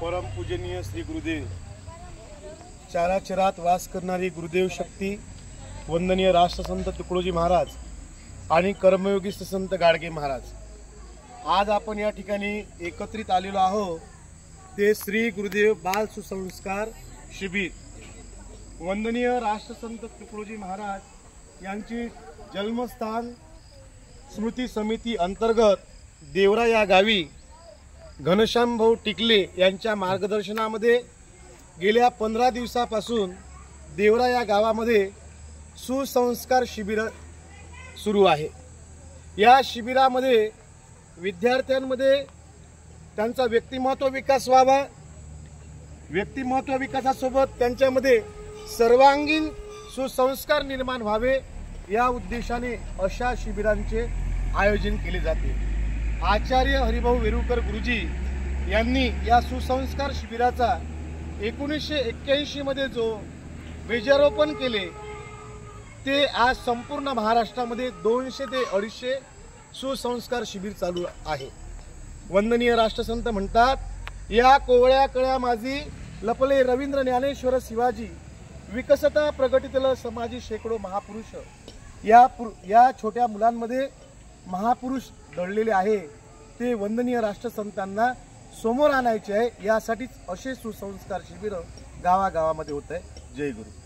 परमपूजनीय श्री गुरुदेव, चाराचरात वास करणारी गुरुदेव शक्ती, वंदनीय राष्ट्रसंत तुकडोजी महाराज आणि कर्मयोगी संत गाडगे महाराज, आज आपण या ठिकाणी एकत्रित आलेलो आहोत ते श्री गुरुदेव बाल सुसंस्कार शिबिर। वंदनीय राष्ट्रसंत तुकडोजी महाराज यांची जन्मस्थान स्मृती समिती अंतर्गत देवरा या गावी घनश्याम भाऊ टिकले यांच्या मार्गदर्शनामध्ये गेल्या 15 दिवसापासून देवरा या गावामध्ये सुसंस्कार शिबिर सुरू आहे। या शिबिरामध्ये विद्यार्थ्यांमध्ये त्यांचा व्यक्तिमत्व विकास व्हावा, व्यक्तिमत्व विकासासोबत त्यांच्यामध्ये सर्वांगीण सुसंस्कार निर्माण व्हावे या उद्देशाने अशा शिबिरांचे आयोजन केले जाते। आचार्य हरिभाऊ वेरुळकर गुरुजी यांनी या सुसंस्कार शिबिराचा 1981 मध्ये जो बीजारोपण केले ते आज संपूर्ण महाराष्ट्रामध्ये 200 ते 250 सुसंस्कार शिबिर चालू आहे। वंदनीय राष्ट्रसंत म्हणतात, या कोवळ्या कळ्या माझी लपले रवींद्र ज्ञानेश्वर शिवाजी, विकसता प्रगटितल समाजी शेकडो महापुरुष। या छोट्या मुलांमध्ये महापुरुष दडलेले आहे, ते वंदनीय राष्ट्रसंतांना समोर आणायचे आहे। यासाठीच असे सुसंस्कार शिबिर गावागावामध्ये होत आहे। जय गुरु।